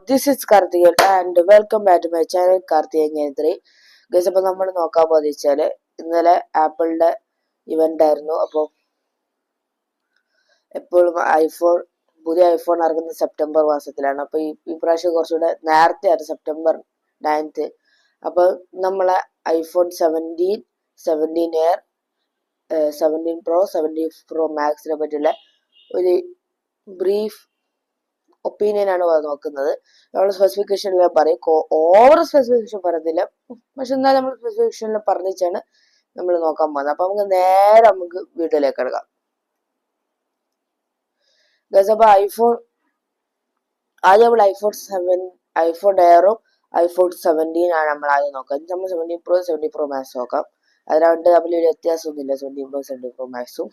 this is Karthikeyan and welcome back to my channel Karthikeyan 3. Guys, അപ്പോൾ നമ്മൾ നോക്കാൻ പോകുന്നത് വെച്ചാൽ ഇന്നലെ ആപ്പിളിന്റെ ഇവന്റ് ആയിരുന്നു. അപ്പോൾ എപ്പോഴും പുതിയ ഐഫോൺ ഇറങ്ങുന്ന സെപ്റ്റംബർ മാസത്തിലാണ്. അപ്പോൾ ഈ പ്രാവശ്യം കുറച്ചുകൂടെ നേരത്തെ ആയിരുന്നു, സെപ്റ്റംബർ 9th. അപ്പോൾ നമ്മളെ ഐഫോൺ 17 എയർ 17 പ്രോ 17 പ്രോ മാക്സിനെ പറ്റിയുള്ള ഒരു ബ്രീഫ് ഒപ്പീനിയൻ ആണ് നോക്കുന്നത്. നമ്മൾ സ്പെസിഫിക്കേഷനിൽ പറയും, ഓവർ സ്പെസിഫിക്കേഷൻ പറയുന്നില്ല, പക്ഷെ എന്നാലും നമ്മൾ സ്പെസിഫിക്കേഷനിൽ പറഞ്ഞിട്ടാണ് നമ്മൾ നോക്കാൻ പോകുന്നത്. അപ്പൊ നമുക്ക് വീഡിയോയിലേക്ക് എടുക്കാം. അപ്പൊ ആദ്യം നമ്മൾ ഐഫോൺ എയറും ഐഫോൺ 17 ആണ് നമ്മൾ ആദ്യം നോക്കാം. നമ്മൾ 17 പ്രോ 17 പ്രോ മാക്സ് നോക്കാം. അതിനാണ്ട് തമ്മിൽ ഒരു വ്യത്യാസമൊന്നുമില്ല 17 പ്രോ 17 പ്രോ മാക്സും.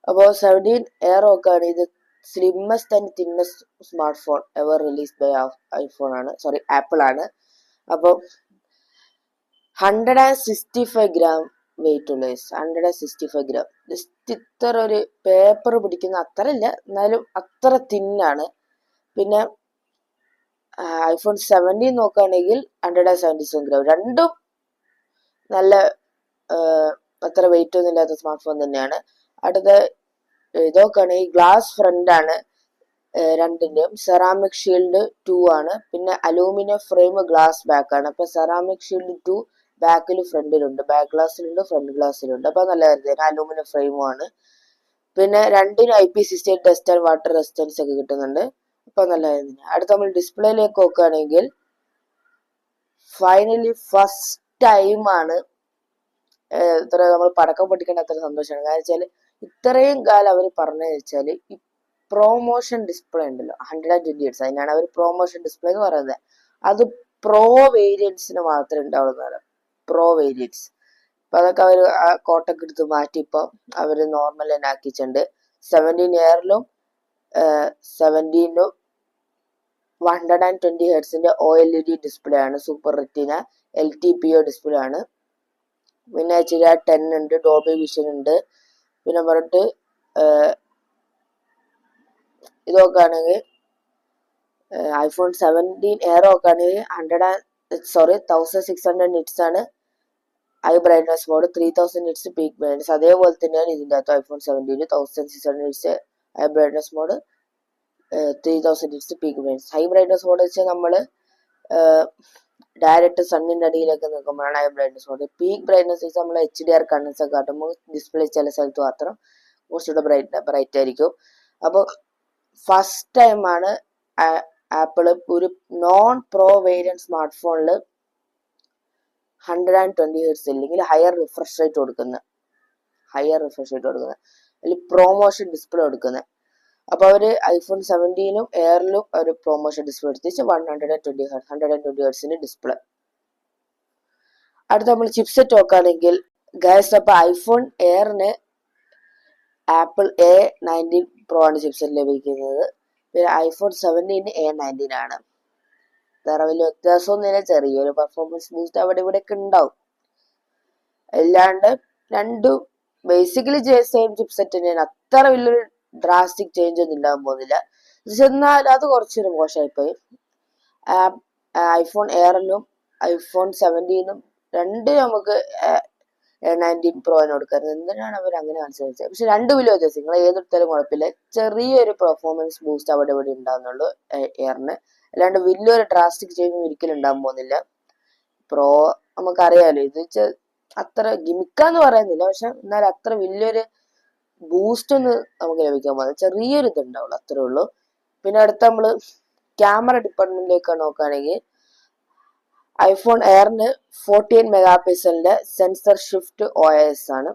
അപ്പോൾ 17 എയർ നോക്കുകയാണെങ്കിൽ ഇത് slimmest and thinnest smart phone ever release by Apple ആണ്. അപ്പോൾ 165 ഗ്രാം വെയിറ്റ് ഉള്ള 165 ഗ്രാം, ജസ്റ്റ് ഇത്ര ഒരു പേപ്പർ പിടിക്കുന്ന അത്ര ഇല്ല, എന്നാലും അത്ര തിന്നാണ്. പിന്നെ ഐഫോൺ 17 നോക്കുകയാണെങ്കിൽ 177 ഗ്രാം, രണ്ടും നല്ല അത്ര വെയിറ്റ് ഒന്നും ഇല്ലാത്ത സ്മാർട്ട് ഫോൺ തന്നെയാണ്. അടുത്ത ഇതൊക്കെയാണ് ഈ ഗ്ലാസ് ഫ്രണ്ട് ആണ് രണ്ടിന്റെയും. സെറാമിക് ഷീൽഡ് 2 ആണ്. പിന്നെ അലൂമിനിയം ഫ്രെയിം ഗ്ലാസ് ബാക്ക് ആണ്. അപ്പൊ സെറാമിക് ഷീൽഡ് 2 ബാക്കിലും ഫ്രണ്ടിലുണ്ട്, ബാക്ക് ഗ്ലാസ്സിലുണ്ട് ഫ്രണ്ട് ഗ്ലാസ്സിലുണ്ട്. അപ്പൊ നല്ല കാര്യമാണ്, അലൂമിനിയം ഫ്രെയിമും ആണ്. പിന്നെ രണ്ടിനും IP68 dust and water resistance ഒക്കെ കിട്ടുന്നുണ്ട്. അപ്പൊ നല്ല കാര്യമാണ്. അടുത്ത നമ്മൾ ഡിസ്പ്ലേയിലേക്ക് നോക്കുകയാണെങ്കിൽ ഫൈനലി ഫസ്റ്റ് ടൈം ആണ് ഇത്ര നമ്മൾ പടക്കം പൊട്ടിക്കേണ്ട അത്ര സന്തോഷമാണ്. കാരണം വെച്ചാൽ ഇത്രയും കാലം അവർ പറഞ്ഞതെന്ന് വെച്ചാൽ ഈ പ്രൊമോഷൻ ഡിസ്പ്ലേ ഉണ്ടല്ലോ 120 Hz, അതിനാണ് അവർ പ്രൊമോഷൻ ഡിസ്പ്ലേ എന്ന് പറയുന്നത്. അത് പ്രോ വേരിയൻസിന് മാത്രമേ ഉണ്ടാവുള്ളൂ, പ്രോ വേരിയൻസ്. അപ്പൊ അതൊക്കെ അവർ ആ കോട്ടൊക്കെ എടുത്ത് മാറ്റി ഇപ്പൊ അവര് നോർമൽ തന്നെ ആക്കിയിട്ടുണ്ട്. 17 എയറിലും 17ലും 120 Hz OLED ഡിസ്പ്ലേ ആണ്. സൂപ്പർ റെറ്റിന LTPO ഡിസ്പ്ലേ ആണ്. പിന്നെ HDR10 ഉണ്ട്, ഡോൾബി വിഷൻ ഉണ്ട്. പിന്നെ പറഞ്ഞിട്ട് ഇത് നോക്കുകയാണെങ്കിൽ ഐഫോൺ 17 എയർ നോക്കുകയാണെങ്കിൽ 1600 നിറ്റ്സ് ആണ് high brightness mode, 3000 nits peak brightness. അതേപോലെ തന്നെയാണ് ഇതിൻ്റെ അകത്ത് iPhone 17 1600 nits high brightness mode, 3000 nits peak brightness. High brightness mode വെച്ചാൽ നമ്മൾ ഡയറക്റ്റ് സണ്ണിന്റെ അടിയിലൊക്കെ നിൽക്കുമ്പോഴാണ് high brightness mode. Peak brightness വെച്ചാൽ നമ്മൾ HDR കണ്ടൻസ് ഒക്കെ കാട്ടുമ്പോൾ ഡിസ്പ്ലേ ചില സ്ഥലത്ത് മാത്രം കുറച്ചുകൂടെ ബ്രൈറ്റ് ആയിരിക്കും. അപ്പോൾ ഫസ്റ്റ് ടൈമാണ് ആപ്പിള് ഒരു നോൺ പ്രോ വേരിയന്റ് സ്മാർട്ട് ഫോണിൽ 120 Hz അല്ലെങ്കിൽ ഹയർ റിഫ്രഷ് റേറ്റ് കൊടുക്കുന്നത്, അല്ലെങ്കിൽ പ്രൊമോഷൻ ഡിസ്പ്ലേ കൊടുക്കുന്നത്. അപ്പൊ അവര് ഐഫോൺ 17ലും എയറിലും ഒരു പ്രൊമോഷൻ ഡിസ്പ്ലേ എടുത്തിച്ച് 120 Hz ഡിസ്പ്ലേ. അടുത്ത നമ്മൾ ചിപ്സെറ്റ് നോക്കുകയാണെങ്കിൽ ഗൈസ്, അപ്പൊ ഐഫോൺ എയറിന് ആപ്പിൾ A19 Pro ആണ് ചിപ്സെറ്റ് ലഭിക്കുന്നത്. പിന്നെ ഐഫോൺ 17 A19 ആണ്. വേറെ വലിയ വ്യത്യാസമൊന്നുമില്ല, ചെറിയൊരു പെർഫോമൻസ് ബൂസ്റ്റ് അവിടെ ഇവിടെ ഒക്കെ ഉണ്ടാവും. അല്ലാണ്ട് രണ്ടും ബേസിക്കലി സെയിം ചിപ്സെറ്റ് തന്നെയാണ്. അത്ര വലിയൊരു ഡ്രാസ്റ്റിക് ചേഞ്ച് ഒന്നും ഉണ്ടാകാൻ പോകുന്നില്ല. പക്ഷെ എന്നാൽ അത് കുറച്ചൊരു മോശമായിപ്പോയി. ഐഫോൺ എയറിനും ഐഫോൺ 17നും രണ്ട് നമുക്ക് A19 പ്രോന് കൊടുക്കുന്നത്. എന്തിനാണ് അവർ അങ്ങനെ മനസ്സിലാച്ചത്? പക്ഷെ രണ്ട് വലിയ വ്യത്യാസം, നിങ്ങൾ ഏതെടുത്താലും കുഴപ്പമില്ല, ചെറിയൊരു പെർഫോമൻസ് ബൂസ്റ്റ് അവിടെ ഇവിടെ ഉണ്ടാകുന്നുള്ളൂ എയറിന്. അല്ലാണ്ട് വലിയൊരു ഡ്രാസ്റ്റിക് ചേഞ്ച് ഒരിക്കലും ഉണ്ടാകാൻ പോകുന്നില്ല. പ്രോ നമുക്കറിയാലോ, ഇത് വെച്ചാൽ അത്ര ഗിമിക്കാന്ന് പറയുന്നില്ല, പക്ഷെ എന്നാൽ അത്ര വലിയൊരു ബൂസ്റ്റ് ഒന്ന് നമുക്ക് ലഭിക്കാൻ പോകുന്നത് ചെറിയൊരു ഇത് ഉണ്ടാവുള്ളൂ, അത്രേ ഉള്ളൂ. പിന്നെ അടുത്ത നമ്മള് ക്യാമറ ഡിപ്പാർട്ട്മെന്റിലേക്ക് നോക്കുകയാണെങ്കിൽ ഐഫോൺ എയറിന് 48 മെഗാ പിക്സലിന്റെ സെൻസർ ഷിഫ്റ്റ് OIS ആണ്.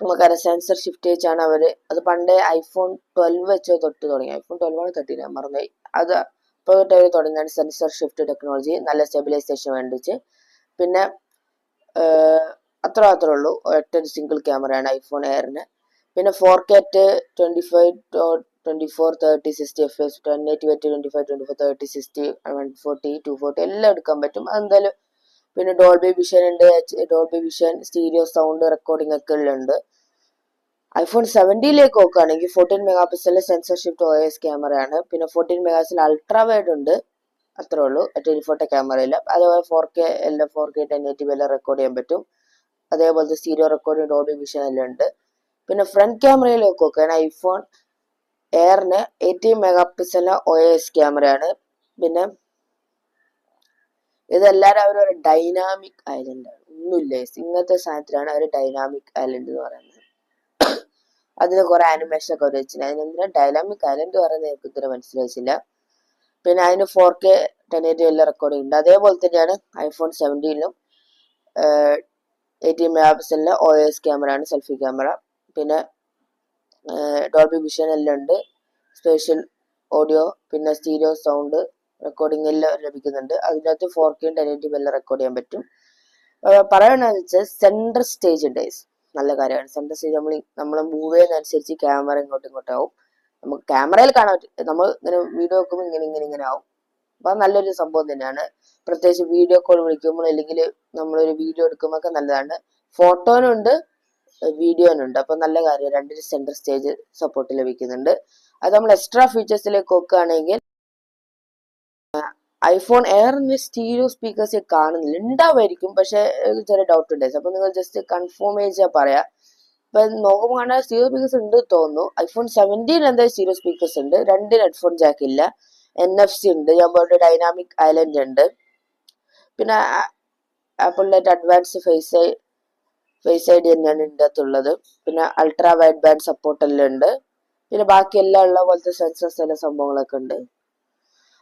നമുക്കറിയാം സെൻസർ ഷിഫ്റ്റ് വെച്ചാണ് അവര്, അത് പണ്ടേ ഐഫോൺ 12 വെച്ച് തൊട്ട് തുടങ്ങി. ഐഫോൺ 12 ആണ് 13 ഞാൻ മറന്നുപോയി. അത് ഇപ്പോൾ തൊട്ട് അവർ തുടങ്ങിയാണ് സെൻസർ ഷിഫ്റ്റ് ടെക്നോളജി, നല്ല സ്റ്റെബിലൈസേഷൻ വേണ്ടിച്ച്. പിന്നെ അത്രേ ഉള്ളൂ, ഒറ്റ സിംഗിൾ ക്യാമറയാണ് ഐഫോൺ എയറിന്. പിന്നെ 4K 25 24 30 60 FPS 1080 25 24 30 60 140 240 എല്ലാം എടുക്കാൻ പറ്റും എന്തായാലും. പിന്നെ ഡോൾബി വിഷൻ ഉണ്ട്, Dolby vision stereo sound recording ഒക്കെ ഉണ്ട്. ഐഫോൺ 17ലേക്ക് നോക്കുകയാണെങ്കിൽ 14 മെഗാ പിക്സലിലെ സെൻസർ ഷിഫ്റ്റ് OIS ക്യാമറയാണ്. പിന്നെ 14 മെഗാ പിക്സൽ അൾട്രാ വൈഡ് ഉണ്ട്, അത്രേ ഉള്ളൂ. ടെലിഫോട്ടോ ക്യാമറയില്ല. അതേപോലെ 4K എല്ലാം 4K 1080 എല്ലാം റെക്കോർഡ് ചെയ്യാൻ പറ്റും. അതേപോലത്തെ സ്റ്റീരിയോ റെക്കോർഡിംഗ്, ഡോൾബി വിഷൻ എല്ലാം ഉണ്ട്. പിന്നെ ഫ്രണ്ട് ക്യാമറയിലേക്ക് നോക്കുകയാണ് ഐഫോൺ എയറിന് 18 മെഗാ പിക്സലിലെ OIS ക്യാമറയാണ്. പിന്നെ ഇതെല്ലാവരും അവരൊരു ഡൈനാമിക് ഐലൻഡ് ആണ്, ഒന്നുമില്ല ഇങ്ങനത്തെ സാധനത്തിലാണ് അവർ ഡൈനാമിക് ഐലൻഡ് എന്ന് പറയുന്നത്. അതിന് കുറെ ആനിമേഷൻ ഒക്കെ വെച്ചില്ല. അതിനെന്തിനാ ഡൈനാമിക് ഐലൻഡ് പറയുന്നത് എനിക്ക് ഇത്ര മനസ്സിലായില്ല. പിന്നെ അതിന് 4K 1080 എല്ലാം റെക്കോർഡിംഗ് ഉണ്ട്. അതേപോലെ തന്നെയാണ് ഐഫോൺ 17ലും 18 മെഗാ പിക്സലിലെ OIS ക്യാമറയാണ്, സെൽഫി ക്യാമറ. പിന്നെ ഡോൾബി വിഷൻ എല്ലാം ഉണ്ട്, സ്പേഷ്യൽ ഓഡിയോ, പിന്നെ സ്റ്റീരിയോ സൗണ്ട് റെക്കോർഡിംഗ് എല്ലാം ലഭിക്കുന്നുണ്ട്. അതിനകത്ത് 4K 1080 എല്ലാം റെക്കോർഡ് ചെയ്യാൻ പറ്റും. പറയണെന്ന് വെച്ചാൽ സെൻട്രൽ സ്റ്റേജ് ഉണ്ട്, നല്ല കാര്യമാണ്. സെൻട്രൽ സ്റ്റേജ് നമ്മൾ മൂവ് ചെയ്യുന്നതനുസരിച്ച് ക്യാമറ ഇങ്ങോട്ടും ആവും. നമുക്ക് ക്യാമറയിൽ കാണാൻ പറ്റും, നമ്മൾ ഇങ്ങനെ വീഡിയോ വെക്കുമ്പോൾ ഇങ്ങനെ ആവും. അപ്പൊ നല്ലൊരു സംഭവം തന്നെയാണ്. പ്രത്യേകിച്ച് വീഡിയോ കോൾ വിളിക്കുമ്പോൾ അല്ലെങ്കിൽ നമ്മളൊരു വീഡിയോ എടുക്കുമ്പോൾ ഒക്കെ നല്ലതാണ്. ഫോട്ടോനുണ്ട് വീഡിയോനുണ്ട്, അപ്പൊ നല്ല കാര്യം. രണ്ടിന് സെൻട്രൽ സ്റ്റേജ് സപ്പോർട്ട് ലഭിക്കുന്നുണ്ട്. അത് നമ്മൾ എക്സ്ട്രാ ഫീച്ചേഴ്സിലേക്ക് നോക്കുകയാണെങ്കിൽ ഐഫോൺ എയറിന് സ്റ്റീരിയോ സ്പീക്കേഴ്സ് കാണുന്നില്ല, ഉണ്ടാവുമായിരിക്കും, പക്ഷെ ചെറിയ ഡൗട്ട് ഉണ്ടായിരുന്നു. അപ്പൊ നിങ്ങൾ ജസ്റ്റ് കൺഫേം ചെയ്താൽ പറയാം. ഇപ്പൊ നോക്കുമ്പോൾ കാണാൻ സ്റ്റീരിയോ സ്പീക്കേഴ്സ് ഉണ്ട് തോന്നുന്നു. ഐഫോൺ 17 എന്തായാലും സ്റ്റീരിയോ സ്പീക്കേഴ്സ് ഉണ്ട്. 2 ഹെഡ്ഫോൺ ജാക്ക് ഇല്ല. NFC ഉണ്ട്, ഞാൻ പറഞ്ഞ ഡൈനാമിക് ഐലൻഡ് ഉണ്ട്. പിന്നെ ആപ്പിളിന്റെ അഡ്വാൻസ് ഫേസ് ID തന്നെയാണ് ഇതിനകത്തുള്ളത്. പിന്നെ അൾട്രാ വൈഡ് ബാൻഡ് സപ്പോർട്ട് എല്ലാം ഉണ്ട്. പിന്നെ ബാക്കി എല്ലാം ഉള്ള പോലത്തെ സെൻസേഴ്സ് എല്ലാ സംഭവങ്ങളൊക്കെ ഉണ്ട്.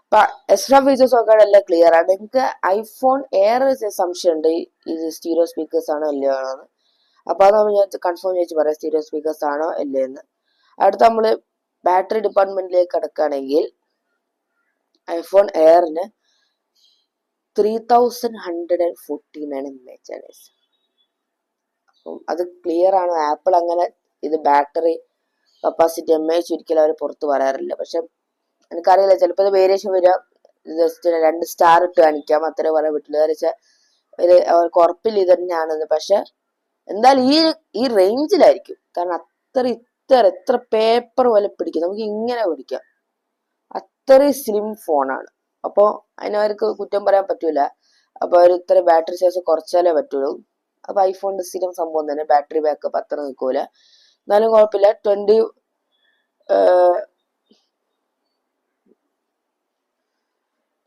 അപ്പൊ എക്സ്ട്രാ ഫീച്ചേഴ്സ് ഒക്കെ എല്ലാം ക്ലിയർ ആണ്. നിങ്ങൾക്ക് ഐഫോൺ എയർ സംശയം ഉണ്ട് ഇത് സ്റ്റീരിയോ സ്പീക്കേഴ്സ് ആണോ അല്ലയോ ആണെന്ന്. അപ്പൊ അത് നമ്മൾ ഞാൻ കൺഫേം ചെയ്ത് പറയാം, സ്റ്റീരിയോ സ്പീക്കേഴ്സ് ആണോ അല്ലേ എന്ന്. അടുത്ത നമ്മള് ബാറ്ററി ഡിപ്പാർട്ട്മെന്റിലേക്ക് കിടക്കുകയാണെങ്കിൽ ഐഫോൺ എയറിന് 3149 mAh ആണ്. അപ്പം അത് ക്ലിയർ ആണ്. ആപ്പിൾ അങ്ങനെ ഇത് ബാറ്ററി കപ്പാസിറ്റി ഒരിക്കലും അവർ പുറത്ത് പറയാറില്ല. പക്ഷെ എനിക്കറിയില്ല, ചിലപ്പോൾ ഇത് വേരിയേഷൻ വരിക. ജസ്റ്റ് 2 സ്റ്റാർ ഇട്ട് കാണിക്കാം, അത്രേ പറയാൻ പറ്റില്ല. വെച്ചാൽ അവർക്ക് ഉറപ്പില്ല ഇത് തന്നെയാണെന്ന്. പക്ഷെ എന്തായാലും ഈ റേഞ്ചിലായിരിക്കും. കാരണം എത്ര പേപ്പർ പോലെ പിടിക്കും, നമുക്ക് ഇങ്ങനെ പിടിക്കാം. അത്രയും സ്ലിം ഫോണാണ്. അപ്പോൾ അതിനവർക്ക് കുറ്റം പറയാൻ പറ്റൂല. അപ്പൊ അവർ ഇത്ര ബാറ്ററി സൈസ് കുറച്ചാലേ പറ്റുള്ളൂ. അപ്പൊ ഐഫോണിന്റെ സ്ഥിരം സംഭവം തന്നെ, ബാറ്ററി ബാക്കപ്പ് അത്ര നിൽക്കൂല. എന്നാലും കുഴപ്പമില്ല.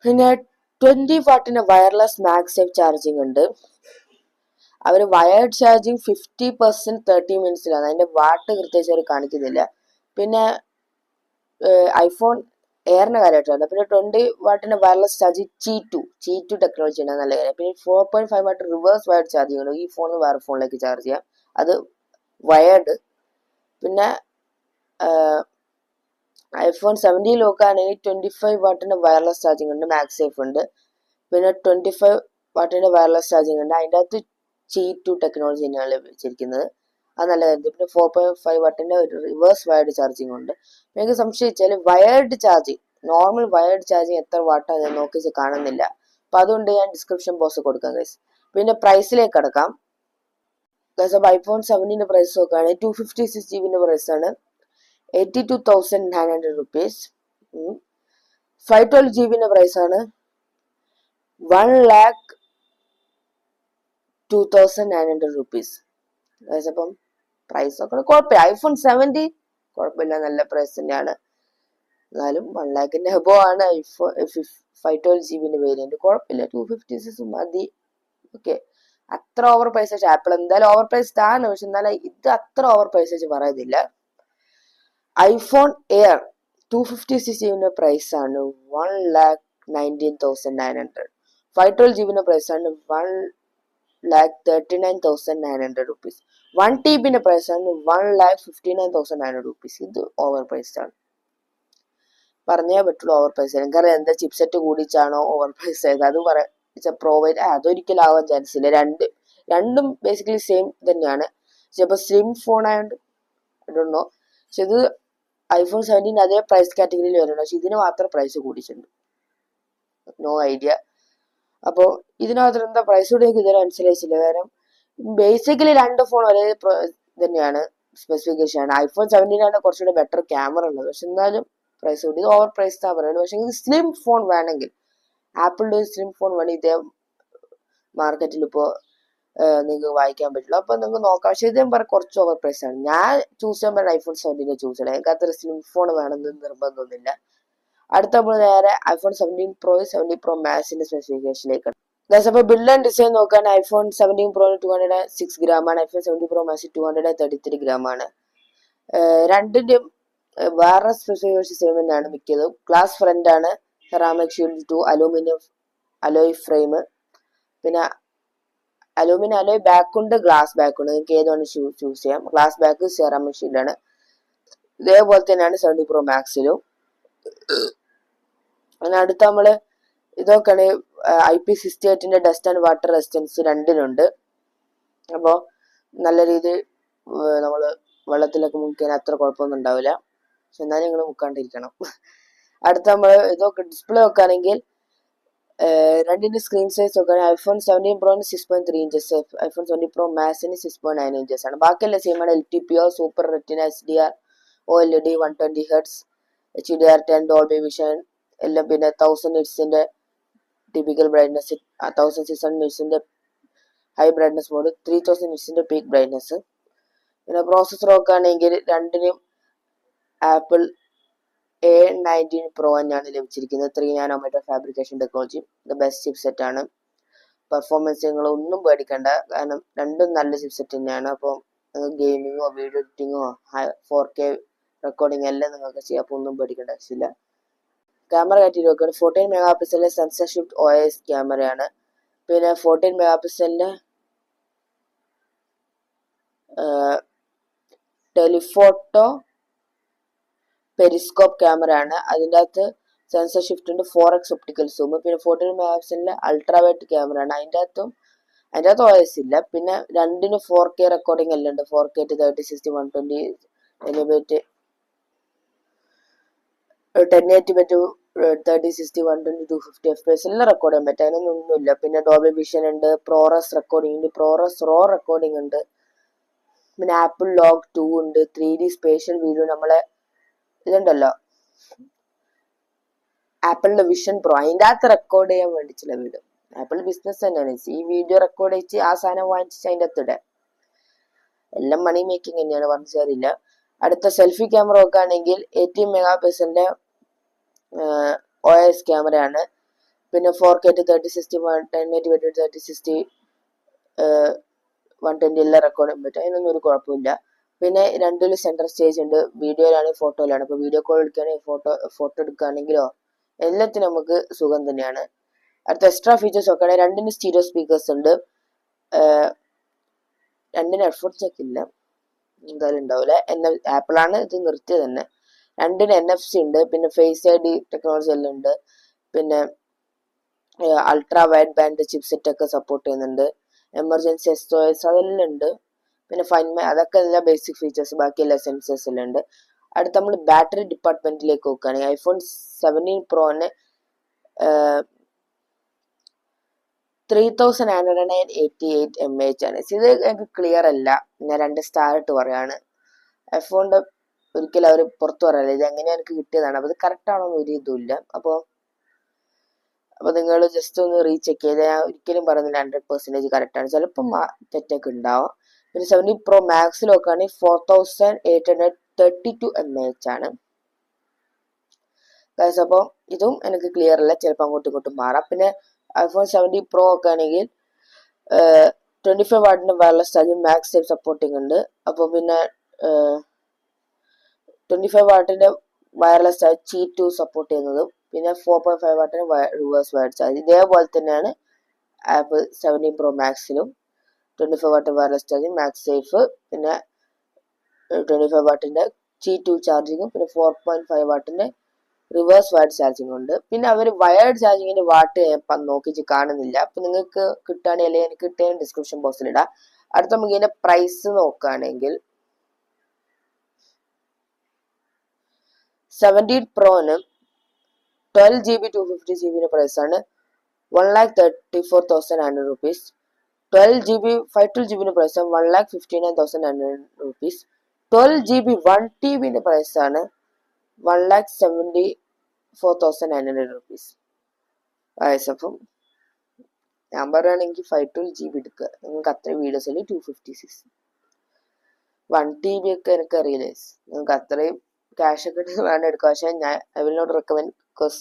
പിന്നെ 20 വാട്ടിന്റെ വയർലെസ് മാഗ്സേഫ് ചാർജിങ് ഉണ്ട്. അവർ വയർഡ് ചാർജിങ് 50% 30 മിനിറ്റ്സിലാണ്. അതിന്റെ വാട്ട് കൃത്യമായിട്ട് അവർ കാണിക്കുന്നില്ല. പിന്നെ ഐഫോൺ എയറിന്റെ കാര്യമായിട്ടാണ്. പിന്നെ 20 വാട്ടിന്റെ വയർലെസ് ചാർജിങ് Qi2 ടെക്നോളജി ഉണ്ട്, നല്ല കാര്യം. പിന്നെ 4.5 വാട്ട് റിവേഴ്സ് വയർഡ് ചാർജിങ് ഉണ്ട്. ഈ ഫോണിൽ വേറെ ഫോണിലേക്ക് ചാർജ് ചെയ്യാം, അത് വയർഡ്. പിന്നെ ഐഫോൺ 17 നോക്കുകയാണെങ്കിൽ 25 വാട്ടിന്റെ വയർലെസ് ചാർജിങ് ഉണ്ട്, മാഗ്സേഫ് ഉണ്ട്. പിന്നെ 25 വാട്ടിന്റെ വയർലെസ് ചാർജിങ് ഉണ്ട്. അതിൻ്റെ അകത്ത് Qi2 ടെക്നോളജി തന്നെയാണ് വെച്ചിരിക്കുന്നത്, അത് നല്ല കാര്യം. പിന്നെ 4.5 വാട്ടിന്റെ റിവേഴ്സ് വയർഡ് ചാർജിങ് ഉണ്ട്. എനിക്ക് സംശയിച്ചാൽ wired charging, normal wired charging എത്ര വാട്ടാണ് ഞാൻ നോക്കിച്ച് കാണുന്നില്ല. അപ്പൊ അതുകൊണ്ട് ഞാൻ ഡിസ്ക്രിപ്ഷൻ ബോക്സ് കൊടുക്കാം ഗൈസ്. പിന്നെ പ്രൈസിലേക്ക് കടക്കാം ഗൈസ്. അപ്പൊ ഐഫോൺ 17 പ്രൈസ് നോക്കുകയാണെങ്കിൽ 256 GB പ്രൈസ് ആണ്, 82,900 rupees. 512 GB പ്രൈസ് ആണ് 1,02,900 rupees. അപ്പം പ്രൈസ് ഒക്കെ കുഴപ്പമില്ല. ഐഫോൺ 17 കുഴപ്പമില്ല, നല്ല പ്രൈസ് തന്നെയാണ്. എന്നാലും 1 lakhന്റെ എബോ ആണ് ഐഫോൺ 512 GB വേരിയന്റ്. കുഴപ്പമില്ല, 256 മതി. ഓക്കെ, അത്ര ഓവർ പ്രൈസ് വെച്ച് ആപ്പിൾ എന്തായാലും ഓവർ പ്രൈസ്ഡ് ആണ്, പക്ഷെ എന്നാലും ഇത് അത്ര ഓവർ പ്രൈസ് വെച്ച് പറയുന്നില്ല. ഐഫോൺ എയർ 256 GB പ്രൈസ് ആണ് 1,19,900. 512 GB പ്രൈസ് ആണ് 1,39,900 rupees. 1 TB പ്രൈസ് ആണ് 1,59,900 rupees. ഇത് ഓവർ പ്രൈസ്ഡ് ആണ്, പറഞ്ഞേ പറ്റുള്ളൂ ഓവർ പ്രൈസ്. എനിക്കറിയാം എന്താ ചിപ്സെറ്റ് കൂടിച്ചാണോ ഓവർ പ്രൈസ് ആയത്, അത് പ്രൊവൈഡ് അതൊരിക്കലും ആവാൻ ചാൻസ് ഇല്ല. രണ്ടും ബേസിക്കലി സെയിം തന്നെയാണ്. ചിലപ്പോൾ സ്ലിം ഫോൺ ആയതുകൊണ്ട് ഐ ഡോണ്ട് നോ. പക്ഷെ ഇത് ഐഫോൺ 17 അതേ പ്രൈസ് കാറ്റഗറിയിൽ വരുന്നുണ്ട്, പക്ഷെ ഇതിന് മാത്രം പ്രൈസ് കൂടിയിട്ടുണ്ട്, നോ ഐഡിയ. അപ്പോൾ ഇതിനകത്ത് എന്താ പ്രൈസ് കൂടി എനിക്ക് ഇതുവരെ മനസ്സിലായിച്ചില്ല. കാരണം ബേസിക്കലി 2 ഫോൺ ഒരേ തന്നെയാണ്. സ്പെസിഫിക്കേഷൻ ആണ്. iPhone 17 ആണ് കുറച്ചുകൂടെ ബെറ്റർ ക്യാമറ ഉള്ളത്. പക്ഷെ എന്നാലും പ്രൈസ് കൂടി, ഇത് ഓവർ പ്രൈസ് ആ പറയുന്നത്. പക്ഷെ ഇത് സ്ലിം ഫോൺ വേണമെങ്കിൽ, ആപ്പിളിന്റെ ഒരു സ്ലിം ഫോൺ വേണമെങ്കിൽ ഇതേ മാർക്കറ്റിൽ ഇപ്പോൾ നിങ്ങൾക്ക് വായിക്കാൻ പറ്റില്ല. അപ്പൊ നിങ്ങൾക്ക് നോക്കാം. പക്ഷെ ഇത് ഞാൻ പറയാം കുറച്ച് ഓവർ പ്രൈസ് ആണ്. ഞാൻ ചൂസ് ചെയ്യാൻ പറയുന്നത് iPhone 17 ചൂസ് ചെയ്യണം. എനിക്ക് അത്ര സ്ലിം ഫോൺ വേണമെന്ന് നിർബന്ധമൊന്നുമില്ല. അടുത്ത നമ്മൾ നേരെ iPhone 17 Pro 17 Pro Maxന്റെ സ്പെസിഫിക്കേഷനിലേക്ക്. അപ്പോൾ ബിൽഡ് ആൻഡ് ഡിസൈൻ നോക്കാൻ iPhone 17 Pro 206 gram ആണ്, iPhone 17 Pro Max 233 gram ആണ്. രണ്ടിന്റെയും വേറെ സ്പെസിഫിക്കേഷൻ സെയിം തന്നെയാണ് മിക്കതും. ഗ്ലാസ് ഫ്രണ്ട് ആണ്, ceramic shield 2, aluminium alloy frame, പിന്നെ അലൂമിനിയം അലോയ് ബാക്ക് ഉണ്ട്, ഗ്ലാസ് ബാക്ക് ഉണ്ട്. നിങ്ങൾക്ക് ഏതാണ് ചൂസ് ചെയ്യാം. ഗ്ലാസ് ബാക്ക് സെറാമിക് ഷീൽഡ് ആണ്. ഇതേപോലെ തന്നെയാണ് 17 Pro Maxലും. അങ്ങനെ അടുത്ത നമ്മള് ഇതൊക്കെയാണ് IP68 dust and water resistance രണ്ടിനുണ്ട്. അപ്പോൾ നല്ല രീതിയിൽ നമ്മൾ വെള്ളത്തിലൊക്കെ മുക്കിയാൽ അത്ര കുഴപ്പമൊന്നും ഉണ്ടാവില്ല. പക്ഷെ എന്നാലും നിങ്ങൾ മുക്കാണ്ടിരിക്കണം. അടുത്ത നമ്മൾ ഇതൊക്കെ ഡിസ്പ്ലേ നോക്കുകയാണെങ്കിൽ രണ്ടിന്റെ സ്ക്രീൻ സൈസ് നോക്കുകയാണെങ്കിൽ iPhone 17 Pro 6.3 inches, iPhone 17 Pro Max 6.9 inches ആണ്. ബാക്കിയെല്ലാം സെയിം ആണ്. LTPO, super retina, HDR, OLED, 120 Hz, HDR10, Dolby vision എല്ലാം. പിന്നെ 1000 nitsന്റെ ടിപ്പിക്കൽ ബ്രൈറ്റ്നസ്, 1600 nitsന്റെ ഹൈ ബ്രൈറ്റ്നസ് മോഡ്, 3000 nitsന്റെ പീക്ക് ബ്രൈറ്റ്നസ്. പിന്നെ പ്രോസസ്സർ നോക്കുകയാണെങ്കിൽ രണ്ടിനും ആപ്പിൾ A19 Pro തന്നെയാണ് ലഭിച്ചിരിക്കുന്നത്. 3 nanometer fabrication technology, best chipset ആണ്. പെർഫോമൻസ് നിങ്ങൾ ഒന്നും പേടിക്കണ്ട, കാരണം രണ്ടും നല്ല ചിപ്പ് സെറ്റ് തന്നെയാണ്. അപ്പോൾ ഗെയിമിങ്ങോ വീഡിയോ എഡിറ്റിങ്ങോ 4K റെക്കോർഡിംഗ് എല്ലാം നിങ്ങൾക്ക് ചെയ്യാം. അപ്പോൾ ഒന്നും പേടിക്കേണ്ട ആവശ്യമില്ല. ക്യാമറ കാറ്റഗറി നോക്കുകയാണ്. 14 മെഗാ പിക്സലിലെ സെൻസർ ഷിഫ്റ്റ് OIS ക്യാമറയാണ്. പിന്നെ 14 മെഗാ പിക്സലിന്റെ ടെലിഫോട്ടോ പെരിസ്കോപ്പ് ക്യാമറ ആണ്. അതിൻ്റെ അകത്ത് സെൻസർ ഷിഫ്റ്റ് ഉണ്ട്, 4x ഒപ്റ്റിക്കൽ സൂം. പിന്നെ 14 മെഗാ പിക്സലിന്റെ അൾട്രാവൈറ്റ് ക്യാമറ ആണ്. അതിൻ്റെ അകത്ത് OIS ഇല്ല. പിന്നെ രണ്ടിനും 4K റെക്കോർഡിംഗ് എല്ലാം ഉണ്ട്. 4K to 3060 120 1080p to 3060 120 250 FPS എല്ലാം റെക്കോർഡ് ചെയ്യാൻ പറ്റും. അതിനൊന്നും ഒന്നുമില്ല. പിന്നെ ഡോൾബി വിഷൻ ഉണ്ട്, പ്രോറസ് റെക്കോർഡിംഗ് ഉണ്ട്, പ്രോറസ് റോ റെക്കോർഡിംഗ് ഉണ്ട്. പിന്നെ ആപ്പിൾ ലോഗ് 2 ഉണ്ട്, 3D സ്പേഷ്യൽ വീഡിയോ. നമ്മളെ ഇതുണ്ടല്ലോ ആപ്പിളിന്റെ വിഷൻ പ്രോ, അതിൻ്റെ അകത്ത് റെക്കോർഡ് ചെയ്യാൻ വേണ്ടിയിട്ടുള്ള വീഡിയോ. ആപ്പിൾ ബിസിനസ് തന്നെയാണ്. ഈ വീഡിയോ റെക്കോർഡ് ചെയ്ത് ആ സാധനം വാങ്ങിച്ചിട്ട് അതിൻ്റെ അകത്ത് ഇടാൻ. എല്ലാം മണി മേക്കിംഗ് തന്നെയാണ്, പറഞ്ഞു തരില്ല. അടുത്ത സെൽഫി ക്യാമറ നോക്കുകയാണെങ്കിൽ 18 മെഗാ പിക്സലിന്റെ OIS ക്യാമറയാണ്. പിന്നെ 4K to 3060 1080p to 3060 120 എല്ലാം റെക്കോർഡ് ചെയ്യാൻ പറ്റും. അതിനൊന്നും ഒരു കുഴപ്പമില്ല. പിന്നെ രണ്ടിലും സെൻട്രൽ സ്റ്റേജ് ഉണ്ട്. വീഡിയോയിലാണെങ്കിൽ ഫോട്ടോയിലാണ്. ഇപ്പോൾ വീഡിയോ കോൾ എടുക്കുകയാണെങ്കിൽ ഫോട്ടോ എടുക്കുകയാണെങ്കിലോ എല്ലാത്തിനും നമുക്ക് സുഖം തന്നെയാണ്. അടുത്ത എക്സ്ട്രാ ഫീച്ചേഴ്സ് നോക്കുകയാണെങ്കിൽ രണ്ടിന് സ്റ്റീരിയോ സ്പീക്കേഴ്സ് ഉണ്ട്. രണ്ടിന് ഹെഡ്ഫോൺ ജാക്ക് ഇല്ല, എന്തായാലും ഉണ്ടാവില്ല. ആപ്പിളാണ് ഇത് നിർത്തിയത് തന്നെ. രണ്ടിന് NFC ഉണ്ട്. പിന്നെ ഫേസ് ID ടെക്നോളജി എല്ലാം ഉണ്ട്. പിന്നെ അൾട്രാ വൈഡ് ബാൻഡ് ചിപ്സെറ്റ് ഒക്കെ സപ്പോർട്ട് ചെയ്യുന്നുണ്ട്. എമർജൻസി SOS അതെല്ലാം ഉണ്ട്. പിന്നെ അതൊക്കെ എല്ലാം ബേസിക് ഫീച്ചേഴ്സ്. ബാക്കിയെല്ലാം സെൻസേഴ്സ് എല്ലാം ഉണ്ട്. അടുത്ത നമ്മൾ ബാറ്ററി ഡിപ്പാർട്ട്മെന്റിലേക്ക് നോക്കുകയാണെങ്കിൽ iPhone 17 Proന് 3988 mAh ആണ്. ഇത് എനിക്ക് ക്ലിയർ അല്ല, ഞാൻ 2 സ്റ്റാർ ഇട്ട് പറയാണ്. ഐഫോണിന്റെ ഒരിക്കലും അവർ പുറത്തു പറയാനില്ല ഇത് എങ്ങനെയാണ് എനിക്ക് കിട്ടിയതാണ്. അപ്പോൾ ഇത് കറക്റ്റ് ആണോ എന്ന് ഒരു ഇതുമില്ല. അപ്പോൾ നിങ്ങൾ ജസ്റ്റ് ഒന്ന് റീചെക്ക് ചെയ്ത്, ഞാൻ ഒരിക്കലും പറയുന്നില്ല 100% കറക്റ്റ് ആണ്, ചിലപ്പോൾ തെറ്റൊക്കെ ഉണ്ടാവും. പിന്നെ 17 Pro Max നോക്കുകയാണെങ്കിൽ 4832 mAh ആണ്. അപ്പോൾ ഇതും എനിക്ക് ക്ലിയർ അല്ല, ചിലപ്പോൾ അങ്ങോട്ടും ഇങ്ങോട്ടും മാറാം. പിന്നെ iPhone 17 Pro ഒക്കെ ആണെങ്കിൽ 25 വാട്ടിന്റെ wireless charging max type supporting ഉണ്ട്. അപ്പോൾ പിന്നെ 25 വാട്ടിന്റെ വയർലെസ് ചാർജ് Qi2 സപ്പോർട്ട് ചെയ്യുന്നതും, പിന്നെ 4.5 വാട്ടിന് റിവേഴ്സ് വയർഡ് ചാർജ്. ഇതേപോലെ തന്നെയാണ് ആപ്പിൾ 17 Pro Maxലും 25 watt wireless charging MagSafe, പിന്നെ 25 വാട്ടിന്റെ Qi2 ചാർജിങ്ങും, പിന്നെ 4.5 വാട്ടിന്റെ റിവേഴ്സ് വയർഡ് ചാർജിങ് ഉണ്ട്. പിന്നെ അവർ വയർഡ് ചാർജിങ്ങിന്റെ വാട്ട് നോക്കിച്ച് കാണുന്നില്ല. അപ്പൊ നിങ്ങൾക്ക് കിട്ടുകയാണെങ്കിൽ അല്ലെങ്കിൽ എനിക്ക് കിട്ടിയ ഡിസ്ക്രിപ്ഷൻ ബോക്സിൽ ഇടാം. അടുത്ത നമുക്ക് ഇതിന്റെ പ്രൈസ് നോക്കുകയാണെങ്കിൽ 17 Proന് 12GB 250GB പ്രൈസാണ് 1,34,900 rupees. 12GB 512GB price 1,59,900 rupees. 12 GB 1 TB price ആണ് 1,74,900 rupees. അപ്പം ഞാൻ പറയുകയാണെങ്കിൽ 512 GB എടുക്കുക. നിങ്ങൾക്ക് അത്രയും വീഡിയോസ് അല്ലേ 256. 1 TB ഒക്കെ എനിക്കറിയില്ലേ, നിങ്ങൾക്ക് അത്രയും ക്യാഷ് ഒക്കെ വേണ്ട എടുക്കുക. പക്ഷെ I will not recommend because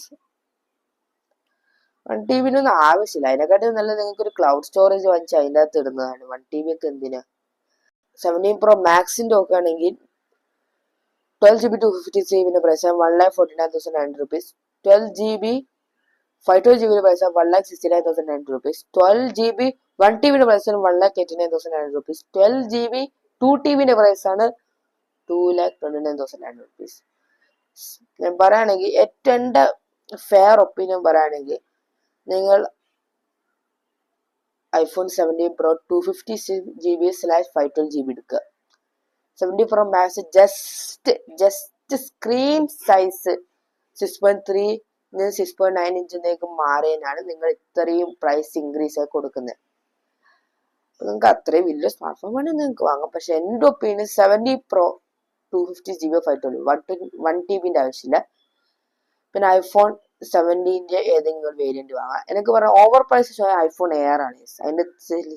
1 TB ആവശ്യമില്ല. അതിനെക്കാട്ടും നല്ല നിങ്ങൾക്ക് ഒരു ക്ലൗഡ് സ്റ്റോറേജ് വാങ്ങിച്ച് അതിൻ്റെ അകത്ത് ഇടുന്നതാണ്. 1 TB ഒക്കെ എന്തിനാ. 17 Pro മാക്സിൻ്റെ ഒക്കെ ആണെങ്കിൽ 12 GB 256 price 1,49,900 rupees. 12 GB 512 GB price 1,69,900 rupees. 12 GB 1 TB price 1,89,900 rupees. 12 GB 2 TB price ആണ് 2,29,900 rupees. ഞാൻ പറയുകയാണെങ്കിൽ ഏറ്റവും എൻ്റെ ഫെയർ ഒപ്പീനിയൻ പറയുകയാണെങ്കിൽ നിങ്ങൾ iPhone 17 Pro 256GB/512 GB എടുക്കുക. 17 Pro Max just screen size 6.3 6.9 ഇഞ്ചിലേക്ക് മാറിയതിനാണ് നിങ്ങൾ ഇത്രയും പ്രൈസ് ഇൻക്രീസ് ആയി കൊടുക്കുന്നത്. നിങ്ങൾക്ക് അത്രയും വലിയ സ്മാർട്ട് ഫോൺ വേണമെങ്കിൽ നിങ്ങൾക്ക് വാങ്ങാം. പക്ഷെ എൻ്റെ ഒപ്പീനിയൻ 17 Pro 256GB 512 1 TB ആവശ്യമില്ല. പിന്നെ iPhone 17 ഏതെങ്കിലും വേരിയന്റ് വാങ്ങാം. എനിക്ക് പറയാം ഓവർ പ്രൈസ് iPhone Air ആണ്. അതിന്റെ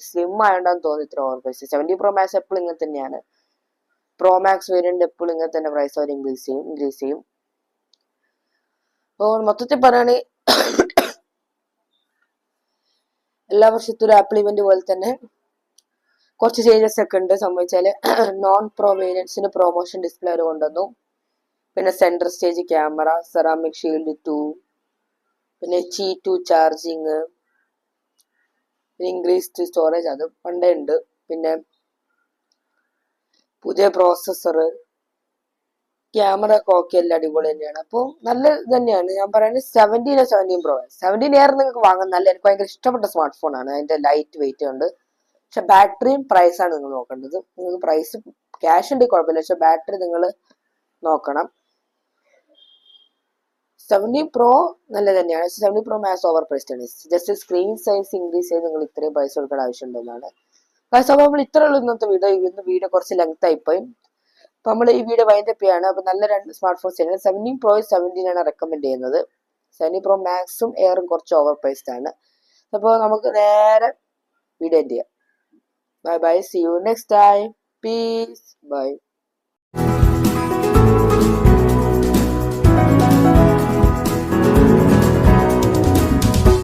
സ്ലിം ആയതുകൊണ്ടാന്ന് തോന്നുന്നു ഇത്ര ഓവർ പ്രൈസ്. 17 Pro Max എപ്പോഴും ഇങ്ങനെ തന്നെയാണ്. Pro Max വേരിയന്റ് എപ്പോഴും ഇങ്ങനെ തന്നെ പ്രൈസ് അവർ ഇൻക്രീസ് ചെയ്യും. അപ്പോൾ മൊത്തത്തിൽ പറയുകയാണെങ്കിൽ എല്ലാ വർഷത്തും ഒരു ആപ്പിൾ ഇവന്റ് പോലെ തന്നെ കുറച്ച് ചേഞ്ചസ് ഒക്കെ ഉണ്ട്. സംഭവിച്ചാൽ നോൺ പ്രോ വേരിയൻസിന് പ്രൊമോഷൻ ഡിസ്പ്ലേ അവർ കൊണ്ടുവന്നു. പിന്നെ central stage camera, ceramic shield 2, പിന്നെ Qi2 ചാർജിങ്, പിന്നെ ഇൻക്രീസ്ഡ് സ്റ്റോറേജ് അത് പണ്ടേ ഉണ്ട്. പിന്നെ പുതിയ പ്രോസസ്സർ, ക്യാമറ ഒക്കെ ഓക്കെ എല്ലാം അടിപൊളി തന്നെയാണ്. അപ്പോൾ നല്ല തന്നെയാണ്. ഞാൻ പറയുന്നത് 17 Pro 17 Air നിങ്ങൾക്ക് വാങ്ങാൻ നല്ല എനിക്ക് ഭയങ്കര ഇഷ്ടപ്പെട്ട സ്മാർട്ട് ഫോൺ ആണ്. അതിന്റെ ലൈറ്റ് വെയിറ്റ് ഉണ്ട്. പക്ഷെ ബാറ്ററിയും പ്രൈസാണ് നിങ്ങൾ നോക്കേണ്ടത്. നിങ്ങൾക്ക് പ്രൈസ് ക്യാഷ് ഉണ്ട് കുഴപ്പമില്ല, പക്ഷെ ബാറ്ററി നിങ്ങൾ നോക്കണം. 17 Pro നല്ല തന്നെയാണ്. 17 Pro Max ഓവർ പ്രൈസ്ഡ് ആണ്. ജസ്റ്റ് സ്ക്രീൻ സൈസ് ഇൻക്രീസ് ചെയ്ത് നിങ്ങൾ ഇത്രയും പൈസ കൊടുക്കേണ്ട ആവശ്യമുണ്ടെന്നാണ്. അപ്പോൾ നമ്മൾ ഇത്ര ഉള്ളൂ ഇന്നത്തെ വീഡിയോ കുറച്ച് ലെങ്ത് ആയിപ്പോയി. അപ്പോൾ നമ്മൾ ഈ വീഡിയോ വൈൻഡപ്പ് ചെയ്യാണ്. അപ്പോൾ നല്ല 2 സ്മാർട്ട് ഫോൺസ് ആണ്. 17 Pro 17 ആണ് റെക്കമെൻഡ് ചെയ്യുന്നത്. 17 Pro Maxും എയറും കുറച്ച് ഓവർ പ്രൈസ്ഡ് ആണ്. അപ്പോൾ നമുക്ക് നേരെ വീഡിയോ എൻഡ് ചെയ്യാം. Bye bye, see you next time. Peace, by.